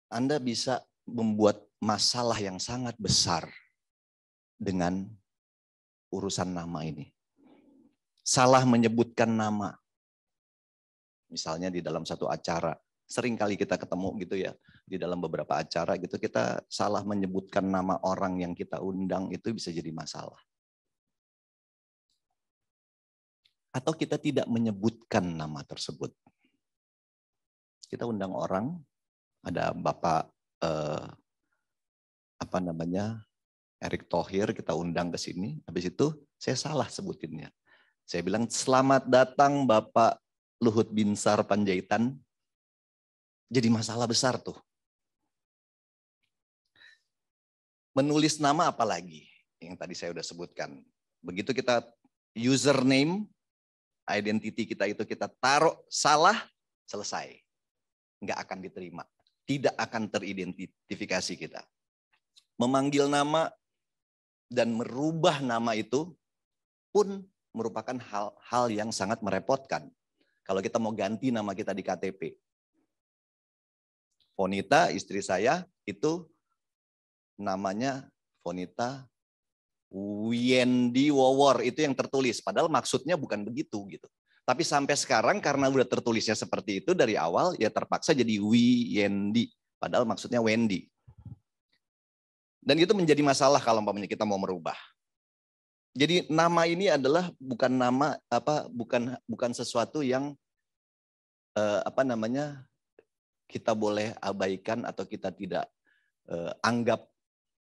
Anda bisa membuat masalah yang sangat besar dengan urusan nama ini. Salah menyebutkan nama. Misalnya di dalam satu acara, sering kali kita ketemu gitu ya, di dalam beberapa acara gitu, kita salah menyebutkan nama orang yang kita undang, itu bisa jadi masalah. Atau kita tidak menyebutkan nama tersebut. Kita undang orang, ada Bapak Erick Thohir, kita undang ke sini, habis itu saya salah sebutinnya. Saya bilang, selamat datang Bapak Luhut Binsar Panjaitan. Jadi masalah besar tuh. Menulis nama apalagi, yang tadi saya udah sebutkan. Begitu kita username, identity kita itu kita taruh salah, selesai. Nggak akan diterima. Tidak akan teridentifikasi kita. Memanggil nama dan merubah nama itu pun merupakan hal-hal yang sangat merepotkan. Kalau kita mau ganti nama kita di KTP. Fonita, istri saya, itu namanya Fonita Wiyendi Wowor, itu yang tertulis. Padahal maksudnya bukan begitu gitu. Tapi sampai sekarang karena udah tertulisnya seperti itu dari awal, ya terpaksa jadi Wiyendi. Padahal maksudnya Wendy. Dan itu menjadi masalah kalau kita mau merubah. Jadi nama ini adalah bukan nama bukan sesuatu yang kita boleh abaikan atau kita tidak anggap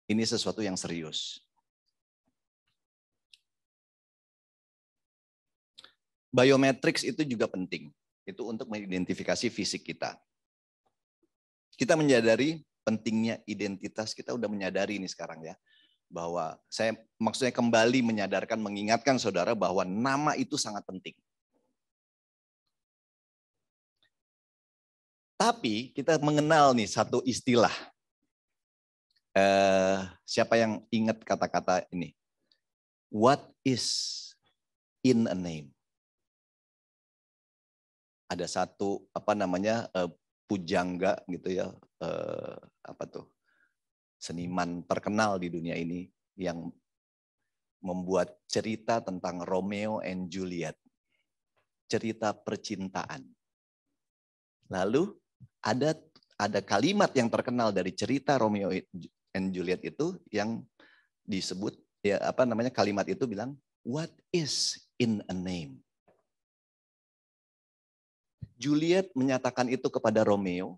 ini sesuatu yang serius. Biometrics itu juga penting. Itu untuk mengidentifikasi fisik kita. Kita menyadari pentingnya identitas, kita udah menyadari ini sekarang ya. Bahwa saya maksudnya kembali menyadarkan, mengingatkan saudara bahwa nama itu sangat penting. Tapi kita mengenal nih satu istilah. Siapa yang ingat kata-kata ini? What is in a name? Ada satu pujangga gitu ya, seniman terkenal di dunia ini yang membuat cerita tentang Romeo and Juliet. Cerita percintaan. Lalu ada kalimat yang terkenal dari cerita Romeo and Juliet itu yang disebut kalimat itu bilang, what is in a name? Juliet menyatakan itu kepada Romeo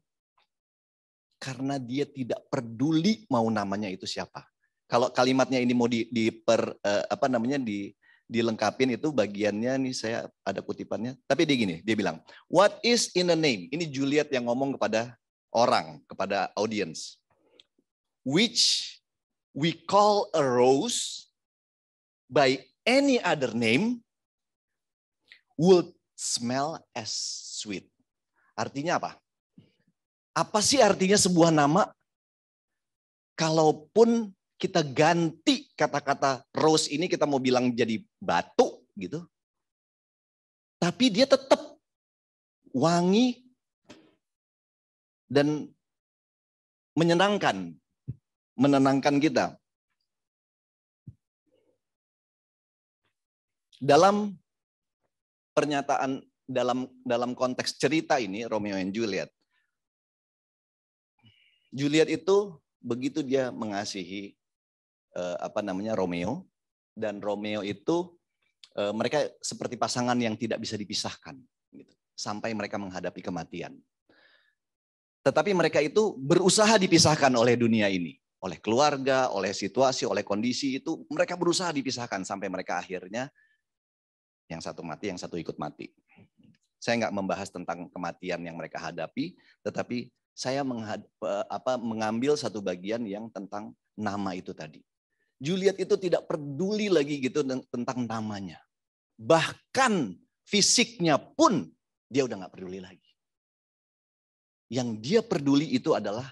karena dia tidak peduli mau namanya itu siapa. Kalau kalimatnya ini mau dilengkapin itu bagiannya nih saya ada kutipannya. Tapi dia bilang, what is in a name? Ini Juliet yang ngomong kepada orang, kepada audience. Which we call a rose by any other name will smell as sweet. Artinya apa? Apa sih artinya sebuah nama? Kalaupun kita ganti kata-kata rose ini, kita mau bilang jadi batu gitu. Tapi dia tetap wangi dan menenangkan kita. Dalam pernyataan, dalam konteks cerita ini, Romeo and Juliet, Juliet itu begitu dia mengasihi Romeo, dan Romeo itu mereka seperti pasangan yang tidak bisa dipisahkan gitu, sampai mereka menghadapi kematian. Tetapi mereka itu berusaha dipisahkan oleh dunia ini, oleh keluarga, oleh situasi, oleh kondisi itu mereka berusaha dipisahkan sampai mereka akhirnya yang satu mati, yang satu ikut mati. Saya nggak membahas tentang kematian yang mereka hadapi, tetapi saya mengambil satu bagian yang tentang nama itu tadi. Juliet itu tidak peduli lagi gitu tentang namanya. Bahkan fisiknya pun dia udah nggak peduli lagi. Yang dia peduli itu adalah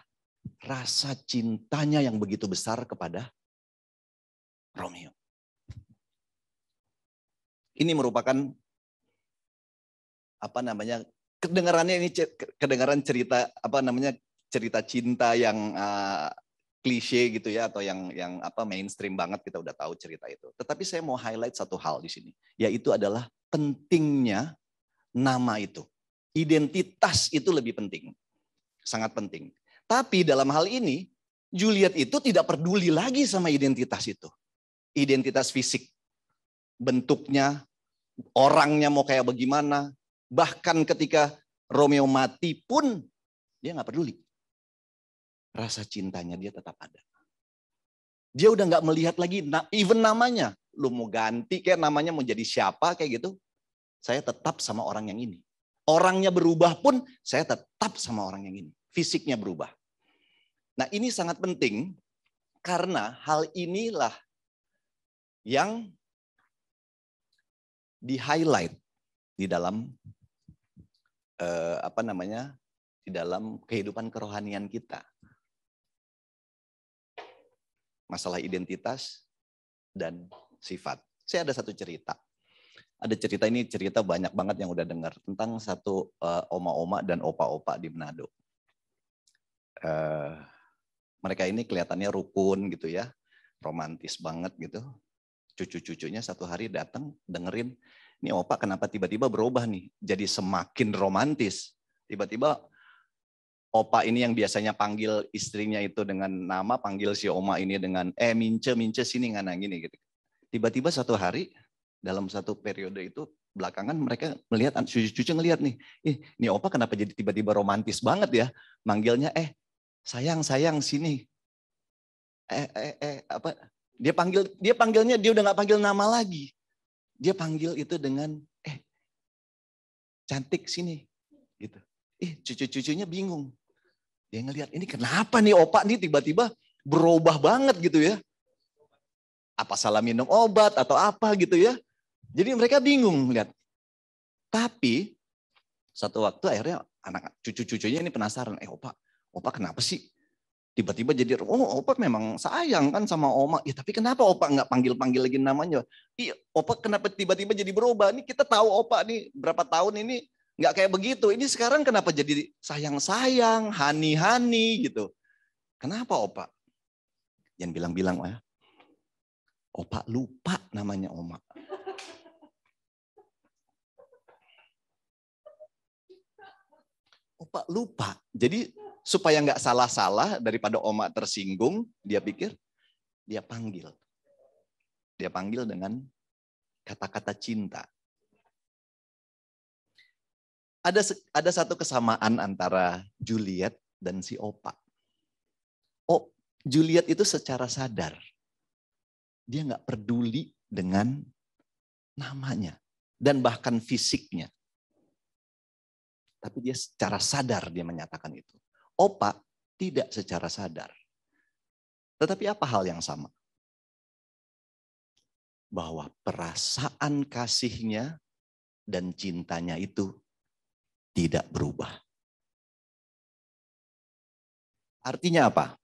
rasa cintanya yang begitu besar kepada Romeo. Ini merupakan kedengarannya ini kedengaran cerita cerita cinta yang klise gitu ya, atau yang mainstream banget, kita udah tahu cerita itu. Tetapi saya mau highlight satu hal di sini, yaitu adalah pentingnya nama itu. Identitas itu lebih penting, sangat penting. Tapi dalam hal ini, Juliet itu tidak peduli lagi sama identitas itu. Identitas fisik, bentuknya, orangnya mau kayak bagaimana. Bahkan ketika Romeo mati pun dia nggak peduli. Rasa cintanya dia tetap ada. Dia udah nggak melihat lagi, even namanya. Lu mau ganti kayak namanya, mau jadi siapa kayak gitu. Saya tetap sama orang yang ini. Orangnya berubah pun saya tetap sama orang yang ini. Fisiknya berubah. Nah ini sangat penting karena hal inilah yang di-highlight di dalam di dalam kehidupan kerohanian kita. Masalah identitas dan sifat. Saya ada satu cerita. Ada cerita, ini cerita banyak banget yang udah dengar tentang satu oma-oma dan opa-opa di Manado. Mereka ini kelihatannya rukun gitu ya, romantis banget gitu. Cucu-cucunya satu hari datang dengerin, ini opa kenapa tiba-tiba berubah nih, jadi semakin romantis. Tiba-tiba opa ini yang biasanya panggil istrinya itu dengan nama, panggil si oma ini dengan mince sini ngana gini gitu. Tiba-tiba satu hari dalam satu periode itu belakangan mereka melihat, cucu-cucu ngelihat nih, ini opa kenapa jadi tiba-tiba romantis banget ya, manggilnya sayang sini. Dia panggilnya dia udah nggak panggil nama lagi. Dia panggil itu dengan cantik sini gitu. Cucu-cucunya bingung. Dia ngelihat, ini kenapa nih opa nih tiba-tiba berubah banget gitu ya. Apa salah minum obat atau apa gitu ya. Jadi mereka bingung lihat. Tapi satu waktu akhirnya anak cucu-cucunya ini penasaran, opa kenapa sih tiba-tiba jadi, opa memang sayang kan sama oma. Ya tapi kenapa opa nggak panggil-panggil lagi namanya? Iya, opa kenapa tiba-tiba jadi berubah? Ini kita tahu opa nih berapa tahun ini nggak kayak begitu. Ini sekarang kenapa jadi sayang-sayang, hani-hani gitu. Kenapa opa? Jangan bilang-bilang ya. Opa lupa namanya oma. Opa lupa. Jadi supaya nggak salah-salah, daripada oma tersinggung, dia pikir, dia panggil. Dia panggil dengan kata-kata cinta. Ada satu kesamaan antara Juliet dan si opa. Juliet itu secara sadar, dia nggak peduli dengan namanya dan bahkan fisiknya. Tapi dia secara sadar dia menyatakan itu. Opa tidak secara sadar. Tetapi apa hal yang sama? Bahwa perasaan kasihnya dan cintanya itu tidak berubah. Artinya apa?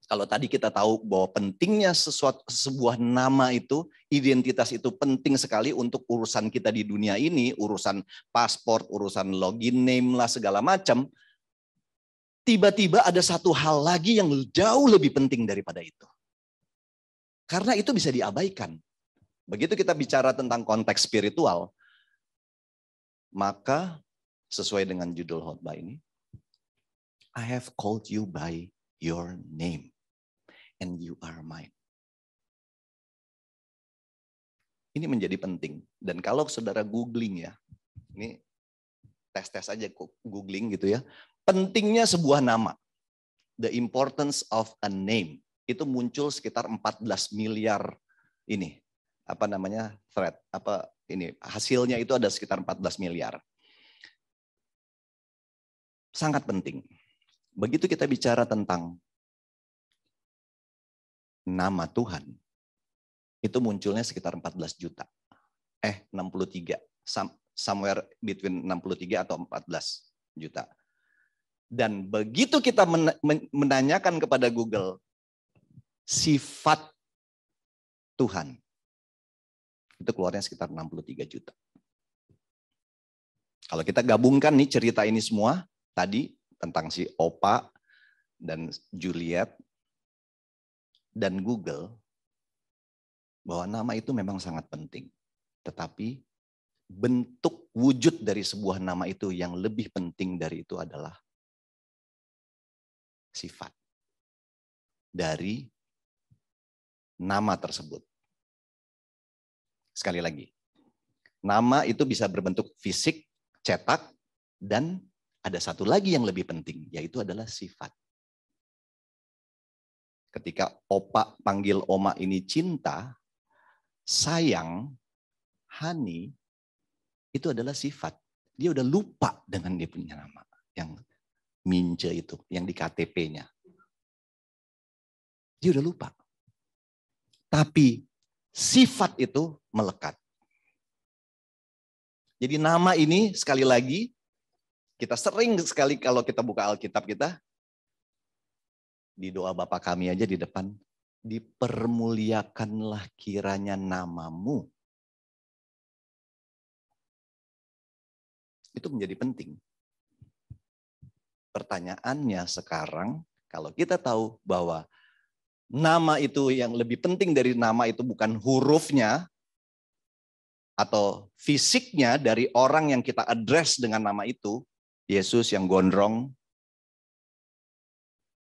Kalau tadi kita tahu bahwa pentingnya sebuah nama itu, identitas itu penting sekali untuk urusan kita di dunia ini, urusan paspor, urusan login name lah segala macam. Tiba-tiba ada satu hal lagi yang jauh lebih penting daripada itu. Karena itu bisa diabaikan. Begitu kita bicara tentang konteks spiritual, maka sesuai dengan judul khotbah ini, I have called you by your name and you are mine. Ini menjadi penting. Dan kalau saudara googling ya, ini tes-tes aja googling gitu ya, pentingnya sebuah nama, the importance of a name, itu muncul sekitar 14 miliar ini, thread, hasilnya itu ada sekitar 14 miliar. Sangat penting. Begitu kita bicara tentang nama Tuhan, itu munculnya sekitar 14 juta. 63. Somewhere between 63 atau 14 juta. Dan begitu kita menanyakan kepada Google sifat Tuhan, itu keluarnya sekitar 63 juta. Kalau kita gabungkan nih cerita ini semua tadi tentang si Opa dan Juliet dan Google, bahwa nama itu memang sangat penting. Tetapi bentuk wujud dari sebuah nama itu yang lebih penting dari itu adalah sifat dari nama tersebut. Sekali lagi, nama itu bisa berbentuk fisik, cetak, dan ada satu lagi yang lebih penting, yaitu adalah sifat. Ketika Opa panggil Oma ini cinta, sayang, Hani, itu adalah sifat. Dia udah lupa dengan dia punya nama. Yang Mince itu, yang di KTP-nya. Dia udah lupa. Tapi sifat itu melekat. Jadi nama ini sekali lagi, kita sering sekali kalau kita buka Alkitab kita, di doa Bapa kami aja di depan, dipermuliakanlah kiranya namamu. Itu menjadi penting. Pertanyaannya sekarang, kalau kita tahu bahwa nama itu yang lebih penting dari nama itu bukan hurufnya atau fisiknya dari orang yang kita address dengan nama itu, Yesus yang gondrong,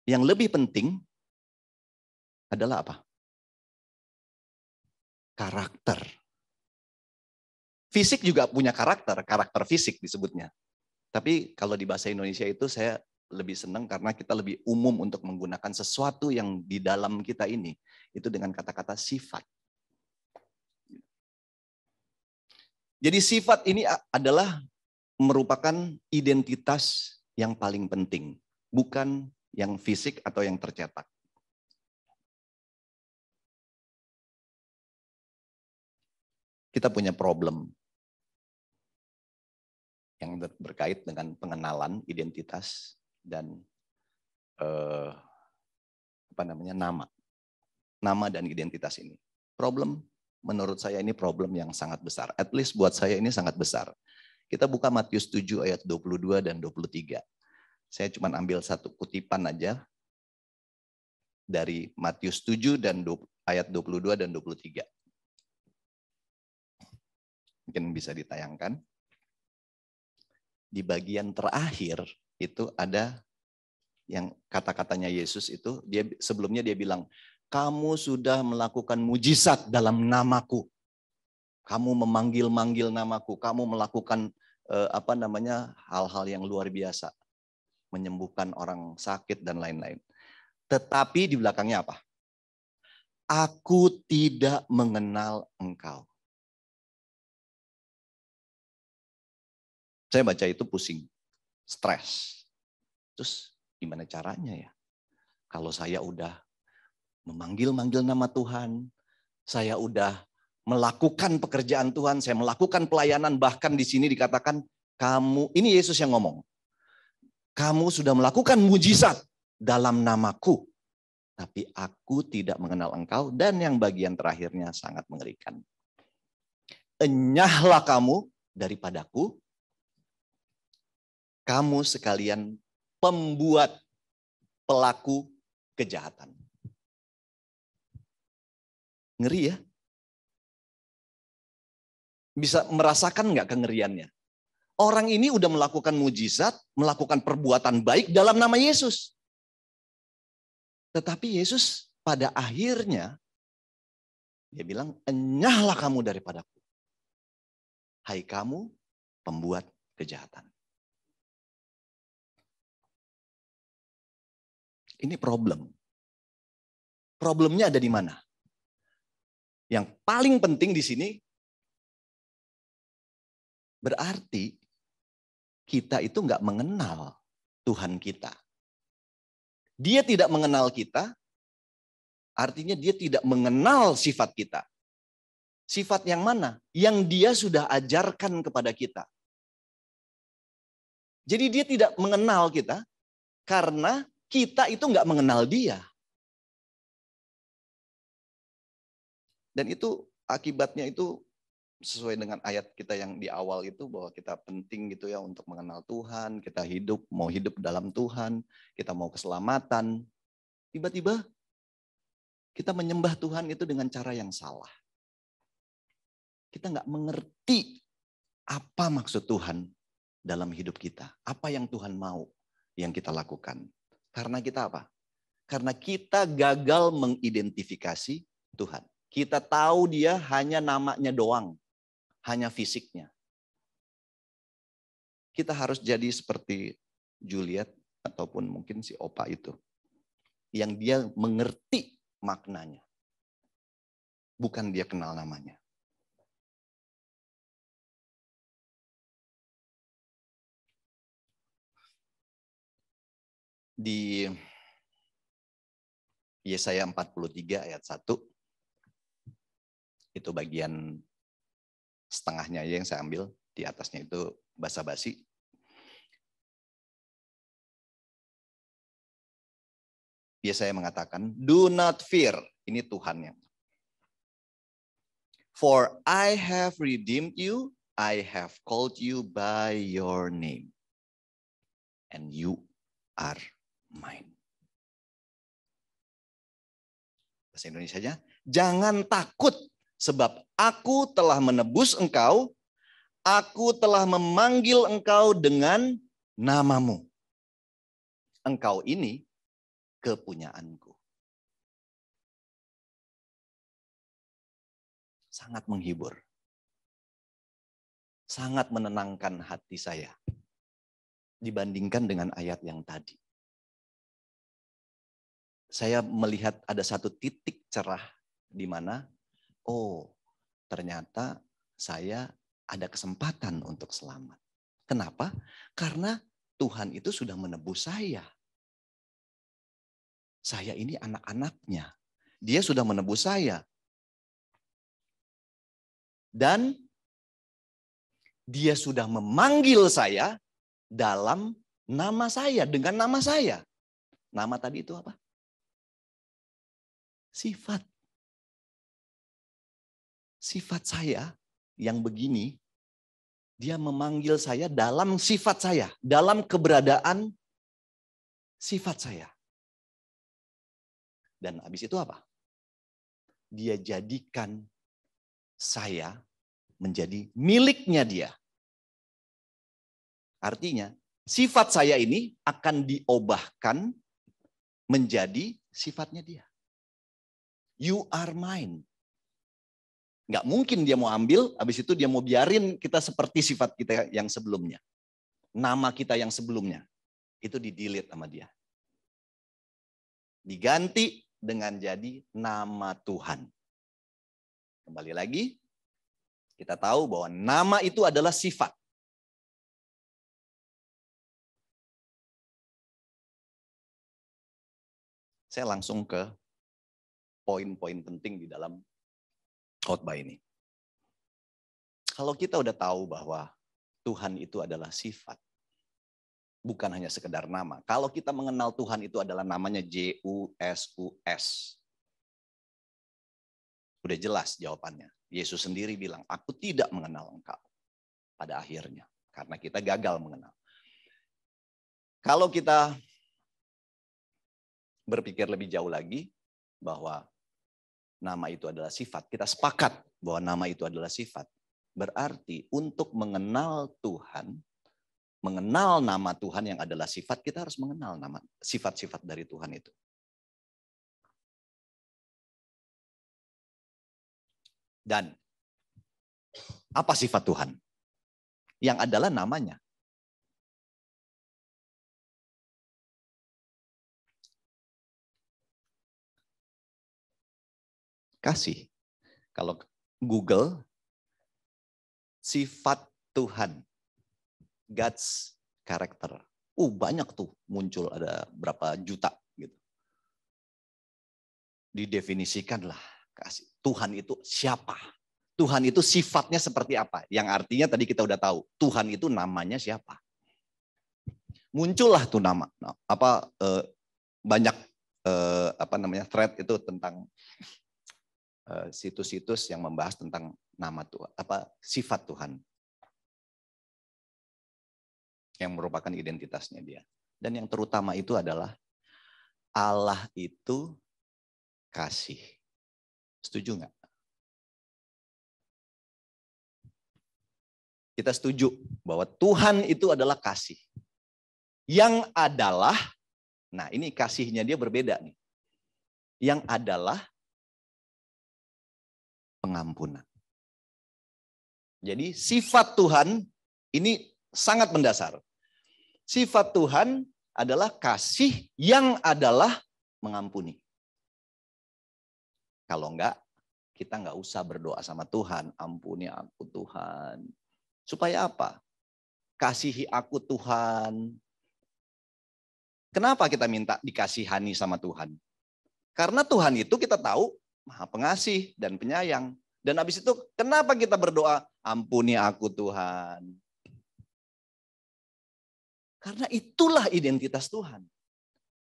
yang lebih penting adalah apa? Karakter. Fisik juga punya karakter fisik disebutnya. Tapi kalau di bahasa Indonesia itu saya lebih senang karena kita lebih umum untuk menggunakan sesuatu yang di dalam kita ini. Itu dengan kata-kata sifat. Jadi sifat ini adalah merupakan identitas yang paling penting. Bukan yang fisik atau yang tercetak. Kita punya problem yang berkait dengan pengenalan identitas dan nama dan identitas ini. Problem menurut saya ini problem yang sangat besar. At least buat saya ini sangat besar. Kita buka Matius 7 ayat 22 dan 23. Saya cuma ambil satu kutipan aja dari Matius 7 dan ayat 22 dan 23. Mungkin bisa ditayangkan. Di bagian terakhir itu ada yang kata-katanya Yesus itu, sebelumnya dia bilang, kamu sudah melakukan mujizat dalam namaku. Kamu memanggil-manggil namaku, kamu melakukan hal-hal yang luar biasa. Menyembuhkan orang sakit dan lain-lain. Tetapi di belakangnya apa? Aku tidak mengenal engkau. Saya baca itu pusing, stres. Terus gimana caranya ya? Kalau saya udah memanggil-manggil nama Tuhan, saya udah melakukan pekerjaan Tuhan, saya melakukan pelayanan, bahkan di sini dikatakan kamu, ini Yesus yang ngomong. Kamu sudah melakukan mujizat dalam namaku, tapi aku tidak mengenal engkau, dan yang bagian terakhirnya sangat mengerikan. Enyahlah kamu daripadaku, kamu sekalian pembuat pelaku kejahatan. Ngeri ya? Bisa merasakan nggak kengeriannya? Orang ini udah melakukan mujizat, melakukan perbuatan baik dalam nama Yesus. Tetapi Yesus pada akhirnya, dia bilang, enyahlah kamu daripadaku. Hai kamu pembuat kejahatan. Ini problem. Problemnya ada di mana? Yang paling penting di sini, berarti kita itu nggak mengenal Tuhan kita. Dia tidak mengenal kita, artinya dia tidak mengenal sifat kita. Sifat yang mana? Yang dia sudah ajarkan kepada kita. Jadi dia tidak mengenal kita, karena kita itu nggak mengenal dia. Dan itu akibatnya itu sesuai dengan ayat kita yang di awal itu, bahwa kita penting gitu ya untuk mengenal Tuhan, kita mau hidup dalam Tuhan, kita mau keselamatan. Tiba-tiba kita menyembah Tuhan itu dengan cara yang salah. Kita nggak mengerti apa maksud Tuhan dalam hidup kita. Apa yang Tuhan mau yang kita lakukan. Karena kita apa? Karena kita gagal mengidentifikasi Tuhan. Kita tahu dia hanya namanya doang. Hanya fisiknya. Kita harus jadi seperti Juliet ataupun mungkin si Opa itu. Yang dia mengerti maknanya. Bukan dia kenal namanya. Di Yesaya 43 ayat 1, itu bagian setengahnya aja yang saya ambil, di atasnya itu basa-basi. Yesaya mengatakan, do not fear, ini Tuhannya. For I have redeemed you, I have called you by your name, and you are mine. Bahasa Indonesianya, jangan takut, sebab aku telah menebus engkau, aku telah memanggil engkau dengan namamu. Engkau ini kepunyaanku. Sangat menghibur. Sangat menenangkan hati saya. Dibandingkan dengan ayat yang tadi. Saya melihat ada satu titik cerah di mana, oh, ternyata saya ada kesempatan untuk selamat. Kenapa? Karena Tuhan itu sudah menebus saya. Saya ini anak-anaknya. Dia sudah menebus saya. Dan dia sudah memanggil saya dalam nama saya, dengan nama saya. Nama tadi itu apa? Sifat. Sifat saya yang begini, dia memanggil saya dalam sifat saya, dalam keberadaan sifat saya. Dan habis itu apa? Dia jadikan saya menjadi miliknya dia. Artinya, sifat saya ini akan diubahkan menjadi sifatnya dia. You are mine. Nggak mungkin dia mau ambil, habis itu dia mau biarin kita seperti sifat kita yang sebelumnya. Nama kita yang sebelumnya. Itu di-delete sama dia. Diganti dengan jadi nama Tuhan. Kembali lagi, kita tahu bahwa nama itu adalah sifat. Saya langsung ke poin-poin penting di dalam khotbah ini. Kalau kita udah tahu bahwa Tuhan itu adalah sifat, bukan hanya sekedar nama. Kalau kita mengenal Tuhan itu adalah namanya J-U-S-U-S. Udah jelas jawabannya. Yesus sendiri bilang, aku tidak mengenal engkau pada akhirnya. Karena kita gagal mengenal. Kalau kita berpikir lebih jauh lagi, bahwa nama itu adalah sifat. Kita sepakat bahwa nama itu adalah sifat. Berarti untuk mengenal Tuhan, mengenal nama Tuhan yang adalah sifat, kita harus mengenal nama sifat-sifat dari Tuhan itu. Dan apa sifat Tuhan? Yang adalah namanya. Kasih. Kalau Google, sifat Tuhan, God's character. Banyak tuh muncul, ada berapa juta gitu. Didefinisikanlah kasih. Tuhan itu siapa? Tuhan itu sifatnya seperti apa? Yang artinya tadi kita udah tahu, Tuhan itu namanya siapa? Muncullah tuh nama. Banyak thread itu tentang situs-situs yang membahas tentang nama Tuhan, sifat Tuhan yang merupakan identitasnya dia. Dan yang terutama itu adalah Allah itu kasih. Setuju nggak? Kita setuju bahwa Tuhan itu adalah kasih. Yang adalah, nah ini kasihnya dia berbeda nih. Yang adalah pengampunan. Jadi sifat Tuhan ini sangat mendasar. Sifat Tuhan adalah kasih yang adalah mengampuni. Kalau enggak, kita enggak usah berdoa sama Tuhan. Ampuni aku Tuhan. Supaya apa? Kasihi aku Tuhan. Kenapa kita minta dikasihani sama Tuhan? Karena Tuhan itu kita tahu Maha Pengasih dan Penyayang. Dan habis itu kenapa kita berdoa? Ampuni aku Tuhan. Karena itulah identitas Tuhan.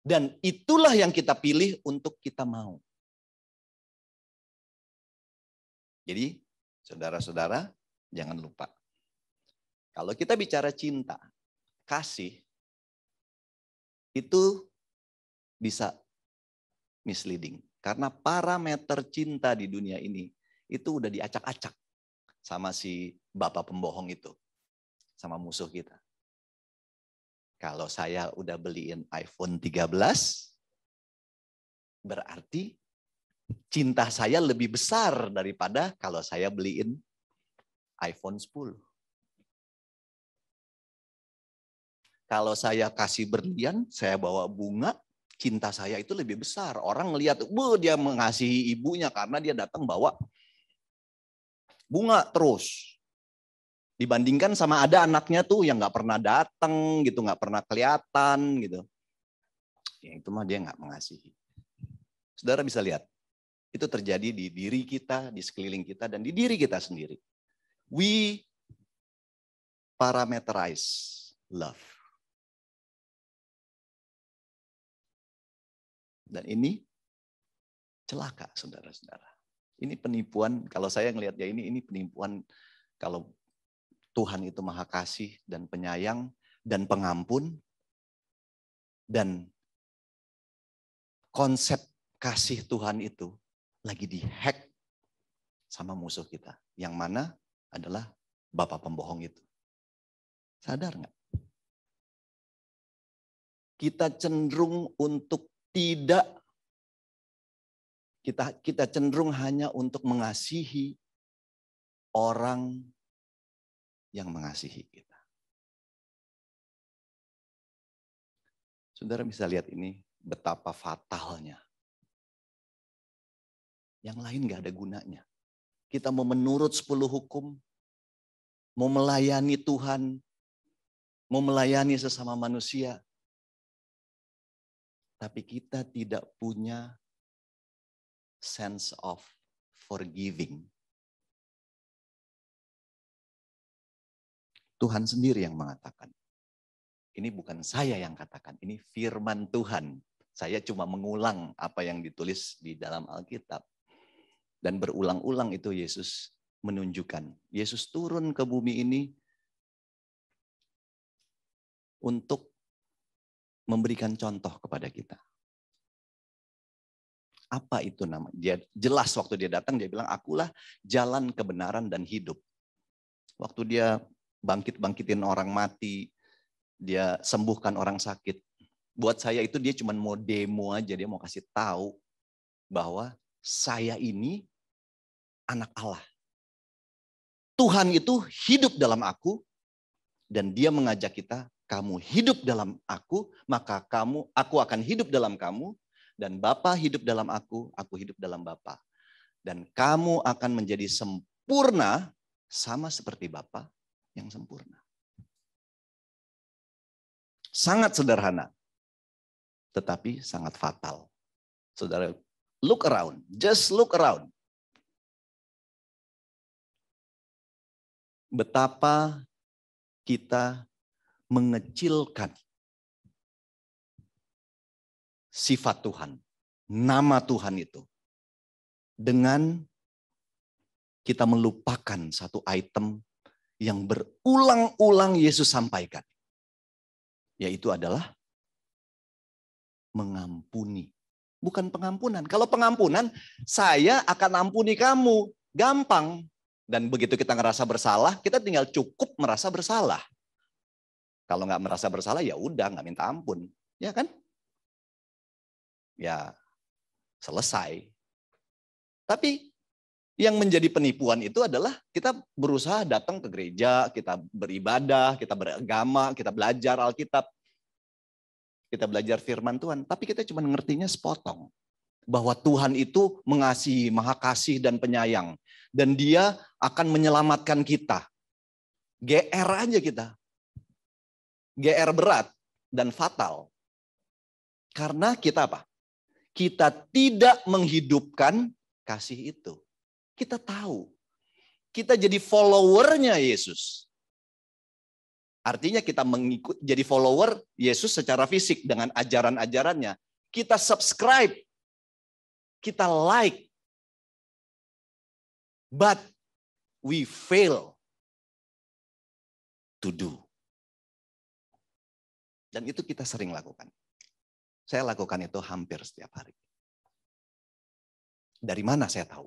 Dan itulah yang kita pilih untuk kita mau. Jadi, saudara-saudara, jangan lupa. Kalau kita bicara cinta, kasih, itu bisa misleading. Karena parameter cinta di dunia ini, itu udah diacak-acak sama si bapak pembohong itu. Sama musuh kita. Kalau saya udah beliin iPhone 13, berarti cinta saya lebih besar daripada kalau saya beliin iPhone 10. Kalau saya kasih berlian, saya bawa bunga, cinta saya itu lebih besar. Orang ngelihat, dia mengasihi ibunya karena dia datang bawa bunga terus. Dibandingkan sama ada anaknya tuh yang nggak pernah datang gitu, nggak pernah kelihatan gitu. Ya itu mah dia nggak mengasihi. Saudara bisa lihat, itu terjadi di diri kita, di sekeliling kita, dan di diri kita sendiri. We parameterize love. Dan ini celaka, saudara-saudara. Ini penipuan, kalau saya ngelihat ya ini penipuan kalau Tuhan itu Maha Kasih dan Penyayang dan Pengampun, dan konsep kasih Tuhan itu lagi dihack sama musuh kita. Yang mana adalah bapak pembohong itu. Sadar nggak? Kita cenderung untuk tidak, kita cenderung hanya untuk mengasihi orang yang mengasihi kita. Saudara bisa lihat ini betapa fatalnya. Yang lain gak ada gunanya. Kita mau menurut 10 hukum, mau melayani Tuhan, mau melayani sesama manusia, tapi kita tidak punya sense of forgiving. Tuhan sendiri yang mengatakan. Ini bukan saya yang katakan, ini firman Tuhan. Saya cuma mengulang apa yang ditulis di dalam Alkitab. Dan berulang-ulang itu Yesus menunjukkan. Yesus turun ke bumi ini untuk memberikan contoh kepada kita. Apa itu nama? Dia jelas waktu dia datang, dia bilang, akulah jalan kebenaran dan hidup. Waktu dia bangkit-bangkitin orang mati, dia sembuhkan orang sakit. Buat saya itu dia cuma mau demo aja, dia mau kasih tahu bahwa saya ini anak Allah. Tuhan itu hidup dalam aku dan dia mengajak kita, kamu hidup dalam aku, maka aku akan hidup dalam kamu dan Bapa hidup dalam aku hidup dalam Bapa. Dan kamu akan menjadi sempurna sama seperti Bapa yang sempurna. Sangat sederhana, tetapi sangat fatal. Saudara, look around, just look around. Betapa kita mengecilkan sifat Tuhan, nama Tuhan itu, dengan kita melupakan satu item yang berulang-ulang Yesus sampaikan. Yaitu adalah mengampuni. Bukan pengampunan. Kalau pengampunan, saya akan ampuni kamu. Gampang. Dan begitu kita ngerasa bersalah, kita tinggal cukup merasa bersalah. Kalau nggak merasa bersalah, ya udah nggak minta ampun. Ya kan? Ya selesai. Tapi yang menjadi penipuan itu adalah kita berusaha datang ke gereja, kita beribadah, kita beragama, kita belajar Alkitab. Kita belajar firman Tuhan, tapi kita cuma ngertinya sepotong. Bahwa Tuhan itu mengasihi, maha kasih dan penyayang. Dan dia akan menyelamatkan kita. GR aja kita. GR berat dan fatal. Karena kita apa? Kita tidak menghidupkan kasih itu. Kita tahu. Kita jadi followernya Yesus. Artinya kita jadi follower Yesus secara fisik dengan ajaran-ajarannya. Kita subscribe. Kita like. But we fail to do. Dan itu kita sering lakukan. Saya lakukan itu hampir setiap hari. Dari mana saya tahu?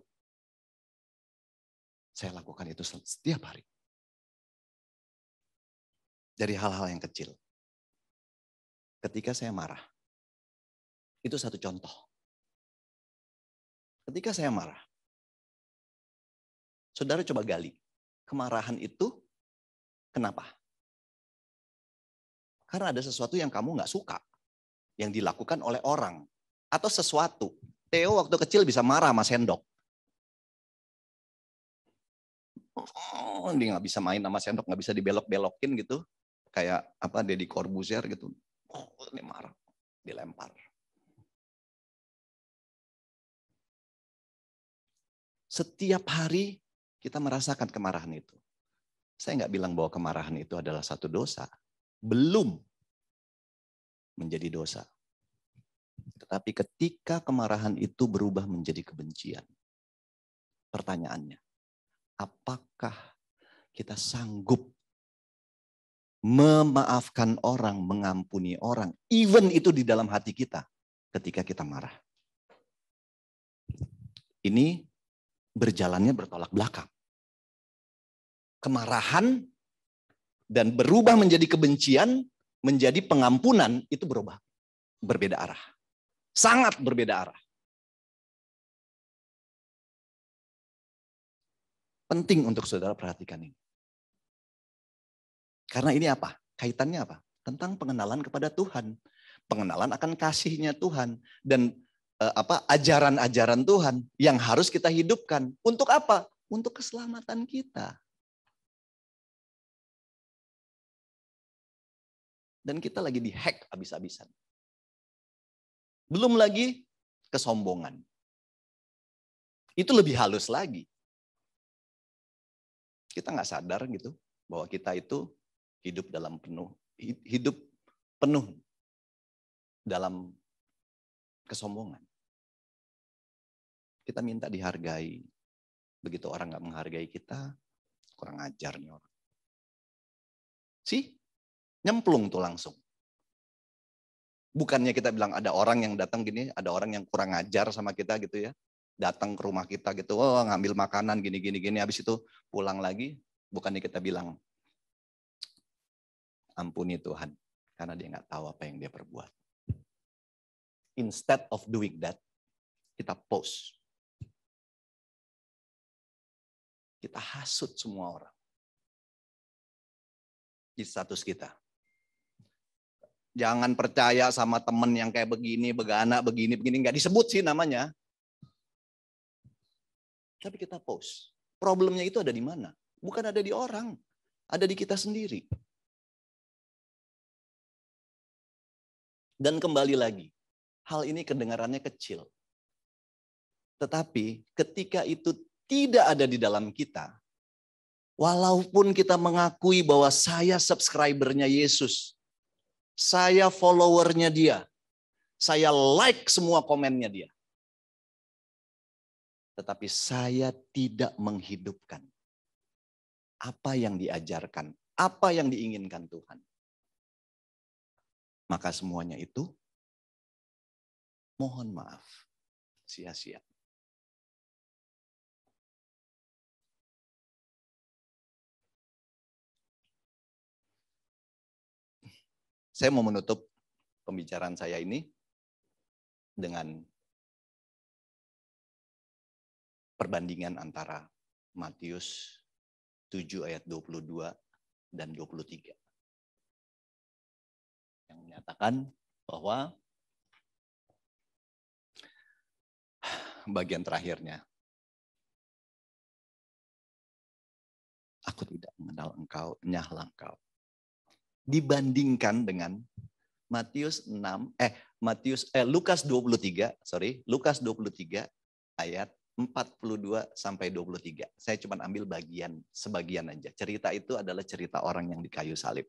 Saya lakukan itu setiap hari. Dari hal-hal yang kecil. Ketika saya marah. Itu satu contoh. Ketika saya marah. Saudara coba gali. Kemarahan itu kenapa? Karena ada sesuatu yang kamu nggak suka. Yang dilakukan oleh orang. Atau sesuatu. Theo waktu kecil bisa marah sama sendok. Oh, dia nggak bisa main sama sendok. Nggak bisa dibelok-belokin gitu. Kayak apa Deddy Corbuzier gitu. Oh, ini marah. Dilempar. Setiap hari kita merasakan kemarahan itu. Saya nggak bilang bahwa kemarahan itu adalah satu dosa. Belum menjadi dosa. Tetapi ketika kemarahan itu berubah menjadi kebencian. Pertanyaannya, apakah kita sanggup memaafkan orang, mengampuni orang, even itu di dalam hati kita ketika kita marah? Ini berjalannya bertolak belakang. Kemarahan dan berubah menjadi kebencian, menjadi pengampunan, itu berubah. Berbeda arah. Sangat berbeda arah. Penting untuk saudara perhatikan ini. Karena ini apa? Kaitannya apa? Tentang pengenalan kepada Tuhan. Pengenalan akan kasihnya Tuhan. Dan ajaran-ajaran Tuhan yang harus kita hidupkan. Untuk apa? Untuk keselamatan kita. Dan kita lagi dihack abis-abisan. Belum lagi kesombongan. Itu lebih halus lagi. Kita nggak sadar gitu bahwa kita itu hidup penuh dalam kesombongan. Kita minta dihargai. Begitu orang nggak menghargai kita, kurang ajar nih orang. Nyemplung tuh langsung. Bukannya kita bilang ada orang yang datang gini, ada orang yang kurang ajar sama kita gitu ya. Datang ke rumah kita gitu, oh ngambil makanan gini, habis itu pulang lagi. Bukannya kita bilang, ampuni Tuhan, karena dia nggak tahu apa yang dia perbuat. Instead of doing that, kita post. Kita hasut semua orang. Di status kita. Jangan percaya sama temen yang kayak begini, begana, begini. Nggak disebut sih namanya. Tapi kita post. Problemnya itu ada di mana? Bukan ada di orang. Ada di kita sendiri. Dan kembali lagi. Hal ini kedengarannya kecil. Tetapi ketika itu tidak ada di dalam kita. Walaupun kita mengakui bahwa saya subscribernya Yesus. Saya followernya dia. Saya like semua komennya dia. tetapi saya tidak menghidupkan apa yang diajarkan, apa yang diinginkan Tuhan. Maka semuanya itu, mohon maaf, sia-sia. Saya mau menutup pembicaraan saya ini dengan perbandingan antara Matius 7 ayat 22 dan 23. Yang menyatakan bahwa bagian terakhirnya, aku tidak mengenal engkau, nyahlah engkau. Dibandingkan dengan Lukas 23 ayat 42 sampai 23. Saya cuma ambil sebagian aja. Cerita itu adalah cerita orang yang di kayu salib.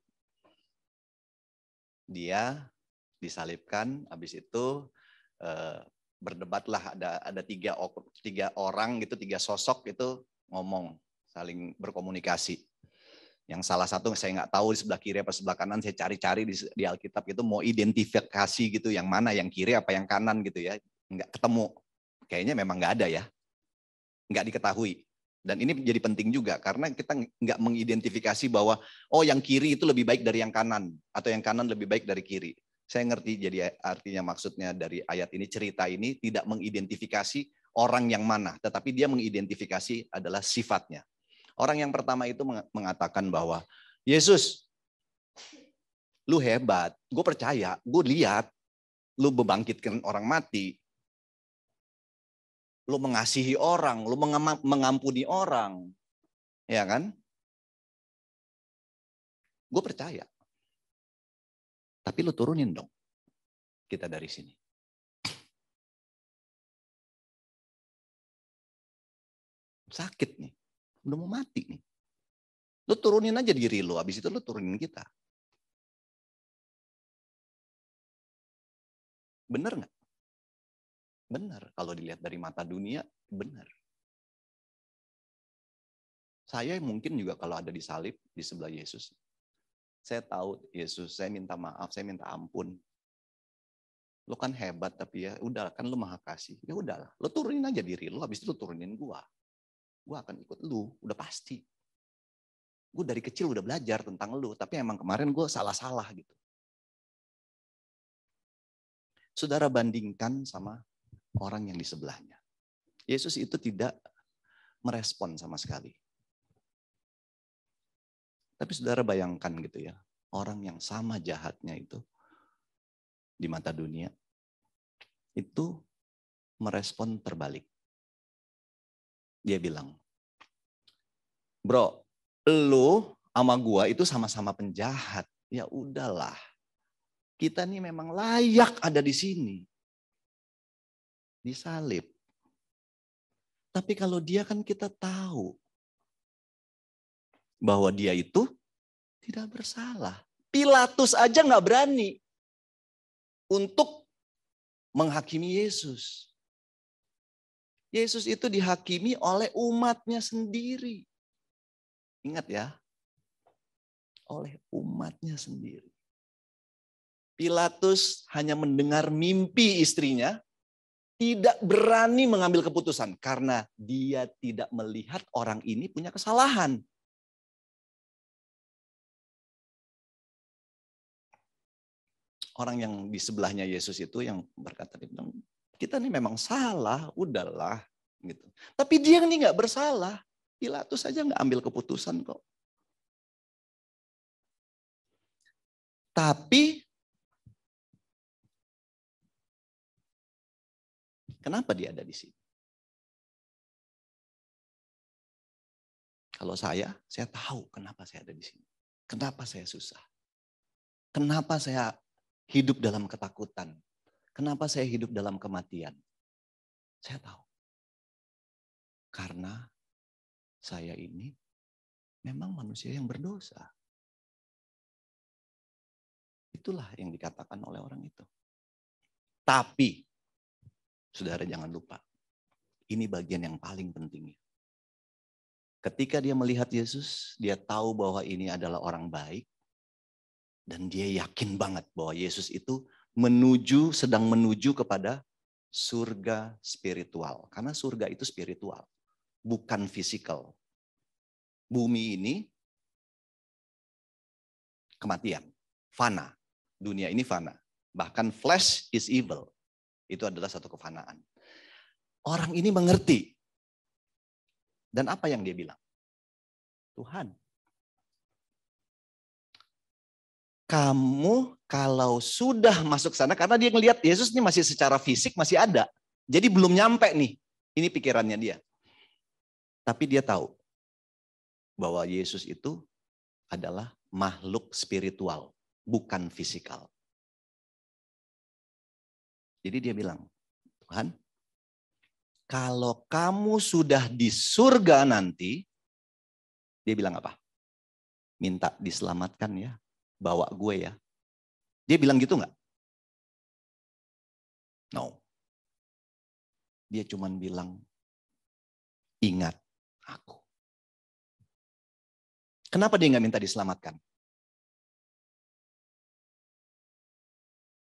Dia disalibkan, habis itu berdebatlah, ada tiga orang gitu, tiga sosok itu ngomong, saling berkomunikasi. Yang salah satu saya nggak tahu di sebelah kiri apa sebelah kanan, saya cari-cari di Alkitab itu mau identifikasi gitu, yang mana yang kiri apa yang kanan gitu ya, nggak ketemu. Kayaknya memang nggak ada ya, nggak diketahui. Dan ini menjadi penting juga karena kita nggak mengidentifikasi bahwa oh yang kiri itu lebih baik dari yang kanan atau yang kanan lebih baik dari kiri. Saya ngerti jadi artinya maksudnya dari ayat ini, cerita ini tidak mengidentifikasi orang yang mana, tetapi dia mengidentifikasi adalah sifatnya. Orang yang pertama itu mengatakan bahwa Yesus, lu hebat, gue percaya, gue lihat, lu membangkitkan orang mati, lu mengasihi orang, lu mengampuni orang, ya kan? Gue percaya. Tapi lu turunin dong kita dari sini. Sakit nih, udah mau mati nih. Lu turunin aja diri lu, habis itu lu turunin kita. Bener nggak? Bener, kalau dilihat dari mata dunia, bener. Saya mungkin juga kalau ada di salib, di sebelah Yesus, saya tahu Yesus, saya minta maaf, saya minta ampun. Lu kan hebat, tapi ya udah kan lu maha kasih. Ya udahlah, lu turunin aja diri lu, habis itu lu turunin gua. Gua akan ikut lu, udah pasti. Gue dari kecil udah belajar tentang lu, tapi emang kemarin gue salah-salah gitu. Saudara bandingkan sama orang yang di sebelahnya. Yesus itu tidak merespon sama sekali. Tapi saudara bayangkan gitu ya, orang yang sama jahatnya itu di mata dunia, itu merespon terbalik. Dia bilang, bro, lu sama gua itu sama-sama penjahat. Ya udahlah, kita nih memang layak ada di sini. Disalib. Tapi kalau dia kan kita tahu bahwa dia itu tidak bersalah. Pilatus aja nggak berani untuk menghakimi Yesus. Yesus itu dihakimi oleh umatnya sendiri. Ingat ya, oleh umatnya sendiri. Pilatus hanya mendengar mimpi istrinya, tidak berani mengambil keputusan karena dia tidak melihat orang ini punya kesalahan. Orang yang di sebelahnya Yesus itu yang berkata, kita ini memang salah, udahlah. Gitu. Tapi dia ini nggak bersalah. Pilatus saja nggak ambil keputusan kok. Tapi kenapa dia ada di sini? Kalau saya tahu kenapa saya ada di sini. Kenapa saya susah. Kenapa saya hidup dalam ketakutan. Kenapa saya hidup dalam kematian. Saya tahu. Karena saya ini memang manusia yang berdosa. Itulah yang dikatakan oleh orang itu. Tapi, saudara jangan lupa, Ini bagian yang paling penting. Ketika dia melihat Yesus, dia tahu bahwa ini adalah orang baik. Dan dia yakin banget bahwa Yesus itu sedang menuju kepada surga spiritual. Karena surga itu spiritual, bukan fisikal. Bumi ini kematian, fana. Dunia ini fana. Bahkan flesh is evil. Itu adalah satu kefanaan. Orang ini mengerti. Dan apa yang dia bilang? Tuhan, kamu kalau sudah masuk sana, karena dia ngelihat Yesus ini masih secara fisik masih ada. Jadi belum nyampe nih. Ini pikirannya dia. Tapi dia tahu bahwa Yesus itu adalah makhluk spiritual, bukan fisikal. Jadi dia bilang, Tuhan, kalau kamu sudah di surga nanti, dia bilang apa? Minta diselamatkan ya, bawa gue ya. Dia bilang gitu nggak? No. Dia cuman bilang, ingat aku. Kenapa dia nggak minta diselamatkan?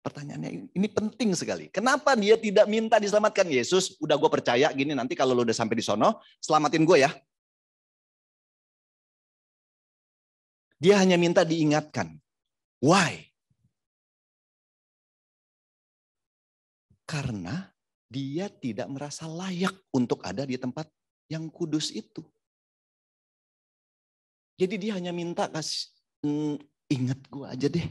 Pertanyaannya ini penting sekali. Kenapa dia tidak minta diselamatkan? Yesus, udah gue percaya gini, nanti kalau lo udah sampai di sono, selamatin gue ya. Dia hanya minta diingatkan. Why? Karena dia tidak merasa layak untuk ada di tempat yang kudus itu. Jadi dia hanya minta kasih, ingat gue aja deh.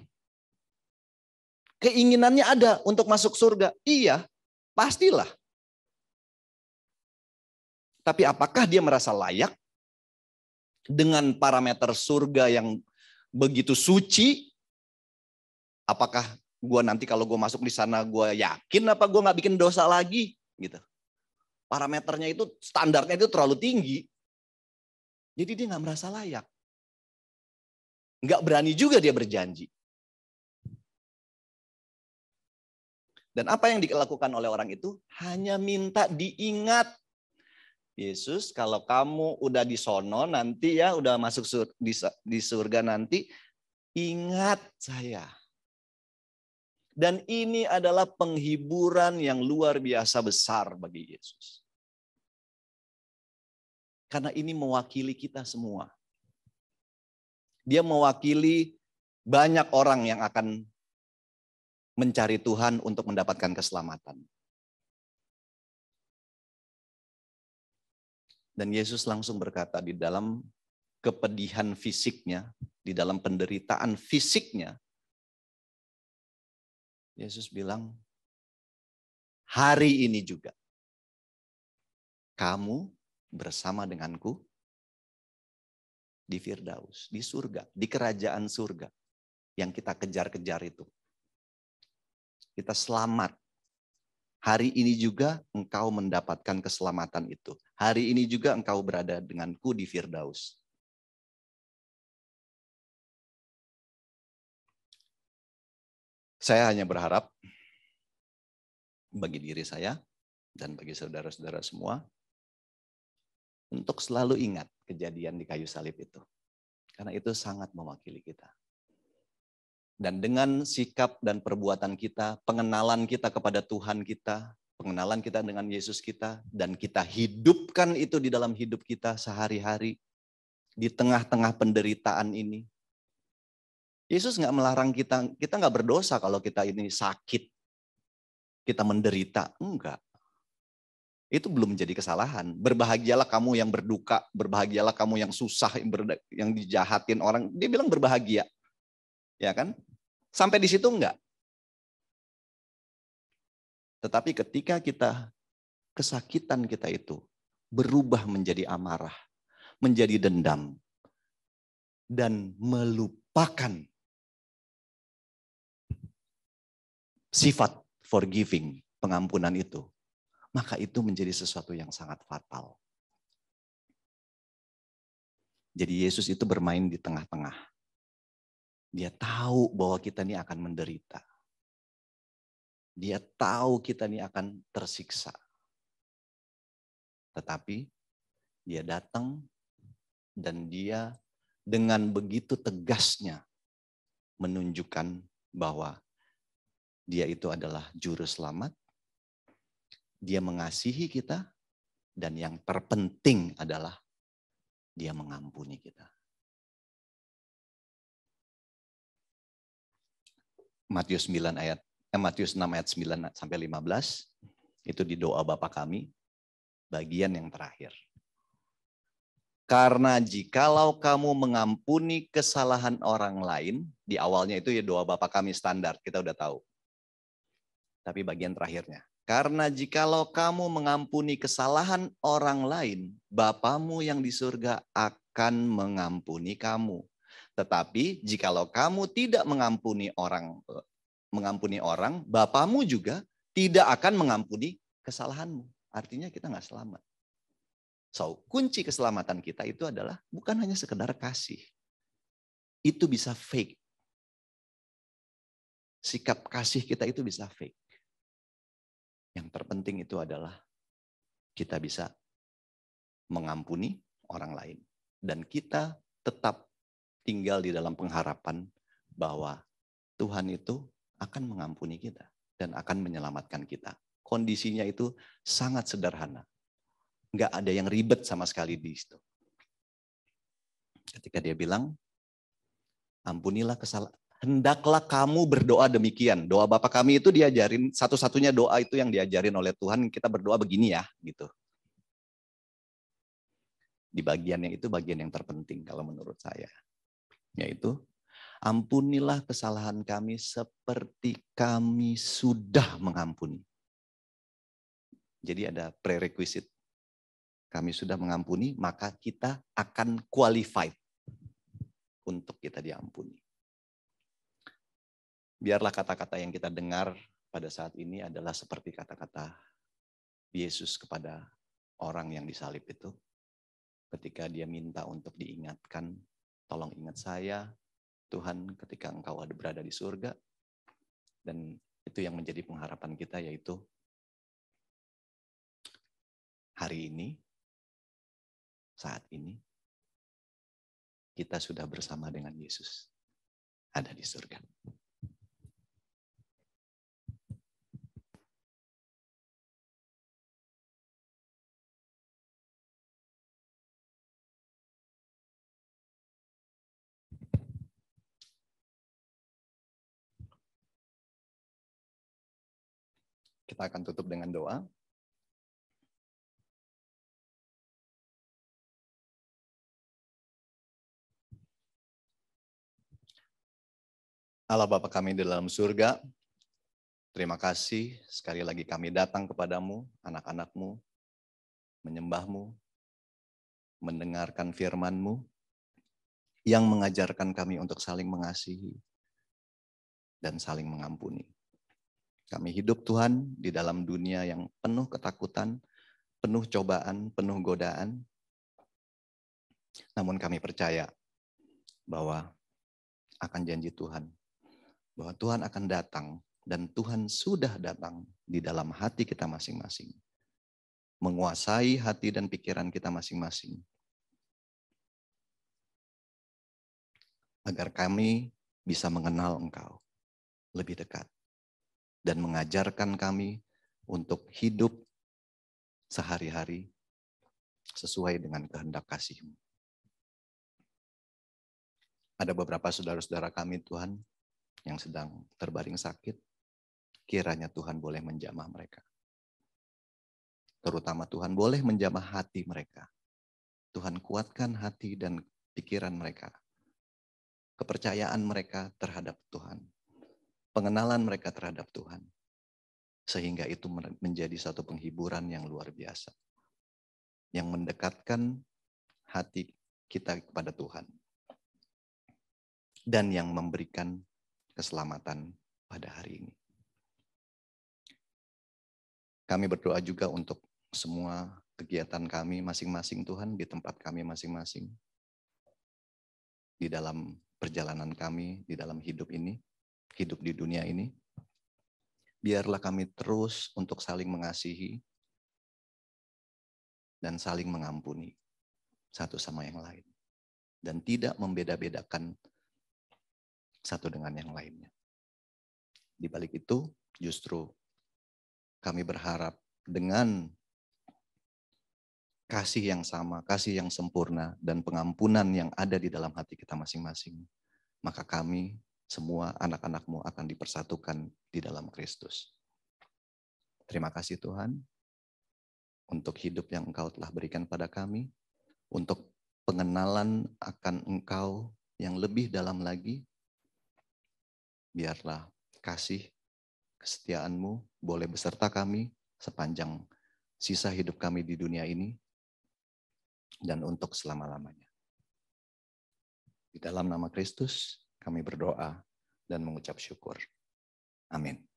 Keinginannya ada untuk masuk surga. Iya, pastilah. Tapi apakah dia merasa layak dengan parameter surga yang begitu suci? Apakah gue nanti kalau gue masuk di sana gue yakin apa gue nggak bikin dosa lagi? Gitu. Parameternya itu, standarnya itu terlalu tinggi. Jadi dia nggak merasa layak. Nggak berani juga dia berjanji. Dan apa yang dilakukan oleh orang itu? Hanya minta diingat. Yesus, kalau kamu udah di sono nanti ya, udah masuk di surga nanti, ingat saya. Dan ini adalah penghiburan yang luar biasa besar bagi Yesus. Karena ini mewakili kita semua. Dia mewakili banyak orang yang akan mencari Tuhan untuk mendapatkan keselamatan. Dan Yesus langsung berkata di dalam kepedihan fisiknya, di dalam penderitaan fisiknya, Yesus bilang, hari ini juga kamu bersama denganku di Firdaus, di surga, di kerajaan surga yang kita kejar-kejar itu. Kita selamat. Hari ini juga engkau mendapatkan keselamatan itu. Hari ini juga engkau berada denganku di Firdaus. Saya hanya berharap bagi diri saya dan bagi saudara-saudara semua untuk selalu ingat kejadian di kayu salib itu. Karena itu sangat mewakili kita. Dan dengan sikap dan perbuatan kita, pengenalan kita kepada Tuhan kita, pengenalan kita dengan Yesus kita, dan kita hidupkan itu di dalam hidup kita sehari-hari, di tengah-tengah penderitaan ini. Yesus nggak melarang kita nggak berdosa kalau kita ini sakit, kita menderita, enggak. Itu belum menjadi kesalahan. Berbahagialah kamu yang berduka, berbahagialah kamu yang susah, yang dijahatin orang. Dia bilang berbahagia. Ya kan? Sampai di situ enggak. Tetapi ketika kesakitan kita itu berubah menjadi amarah, menjadi dendam, dan melupakan sifat forgiving, pengampunan itu, maka itu menjadi sesuatu yang sangat fatal. Jadi Yesus itu bermain di tengah-tengah. Dia tahu bahwa kita ini akan menderita. Dia tahu kita ini akan tersiksa. Tetapi dia datang dan dia dengan begitu tegasnya menunjukkan bahwa dia itu adalah juru selamat, dia mengasihi kita, dan yang terpenting adalah dia mengampuni kita. Matius 6 ayat 9 sampai 15 itu di doa Bapa kami, bagian yang terakhir. Karena jikalau kamu mengampuni kesalahan orang lain, di awalnya itu ya doa Bapa kami standar, kita udah tahu. Tapi bagian terakhirnya, karena jikalau kamu mengampuni kesalahan orang lain, Bapamu yang di surga akan mengampuni kamu. Tetapi jikalau kamu tidak mengampuni orang, Bapamu juga tidak akan mengampuni kesalahanmu. Artinya kita nggak selamat. So, kunci keselamatan kita itu adalah bukan hanya sekedar kasih. Itu bisa fake. Sikap kasih kita itu bisa fake. Yang terpenting itu adalah kita bisa mengampuni orang lain. Dan kita tetap tinggal di dalam pengharapan bahwa Tuhan itu akan mengampuni kita dan akan menyelamatkan kita. Kondisinya itu sangat sederhana. Nggak ada yang ribet sama sekali di situ. Ketika dia bilang, ampunilah kesalahan. Hendaklah kamu berdoa demikian. Doa Bapa kami itu diajarin, satu-satunya doa itu yang diajarin oleh Tuhan, kita berdoa begini ya, gitu. Di bagiannya itu bagian yang terpenting kalau menurut saya. Yaitu, ampunilah kesalahan kami seperti kami sudah mengampuni. Jadi ada prerequisite. Kami sudah mengampuni, maka kita akan qualified untuk kita diampuni. Biarlah kata-kata yang kita dengar pada saat ini adalah seperti kata-kata Yesus kepada orang yang disalib itu. Ketika dia minta untuk diingatkan, tolong ingat saya, Tuhan, ketika engkau ada berada di surga. Dan itu yang menjadi pengharapan kita, yaitu hari ini, saat ini, kita sudah bersama dengan Yesus. Ada di surga. Kita akan tutup dengan doa. Allah Bapa kami di dalam surga, terima kasih sekali lagi kami datang kepadamu, anak-anakmu, menyembahmu, mendengarkan firman-mu, yang mengajarkan kami untuk saling mengasihi dan saling mengampuni. Kami hidup Tuhan di dalam dunia yang penuh ketakutan, penuh cobaan, penuh godaan. Namun kami percaya bahwa akan janji Tuhan, bahwa Tuhan akan datang dan Tuhan sudah datang di dalam hati kita masing-masing. Menguasai hati dan pikiran kita masing-masing. Agar kami bisa mengenal Engkau lebih dekat. Dan mengajarkan kami untuk hidup sehari-hari sesuai dengan kehendak kasih-Mu. Ada beberapa saudara-saudara kami Tuhan yang sedang terbaring sakit. Kiranya Tuhan boleh menjamah mereka. Terutama Tuhan boleh menjamah hati mereka. Tuhan kuatkan hati dan pikiran mereka. Kepercayaan mereka terhadap Tuhan. Pengenalan mereka terhadap Tuhan. Sehingga itu menjadi satu penghiburan yang luar biasa. Yang mendekatkan hati kita kepada Tuhan. Dan yang memberikan keselamatan pada hari ini. Kami berdoa juga untuk semua kegiatan kami masing-masing Tuhan, di tempat kami masing-masing. Di dalam perjalanan kami, di dalam hidup ini, hidup di dunia ini. Biarlah kami terus untuk saling mengasihi. dan saling mengampuni satu sama yang lain. Dan tidak membeda-bedakan satu dengan yang lainnya. Di balik itu justru kami berharap dengan kasih yang sama, kasih yang sempurna, dan pengampunan yang ada di dalam hati kita masing-masing, maka kami semua anak-anak-Mu akan dipersatukan di dalam Kristus. Terima kasih Tuhan untuk hidup yang Engkau telah berikan pada kami, untuk pengenalan akan Engkau yang lebih dalam lagi. Biarlah kasih kesetiaan-Mu boleh beserta kami sepanjang sisa hidup kami di dunia ini dan untuk selama-lamanya. Di dalam nama Kristus kami berdoa dan mengucap syukur. Amin.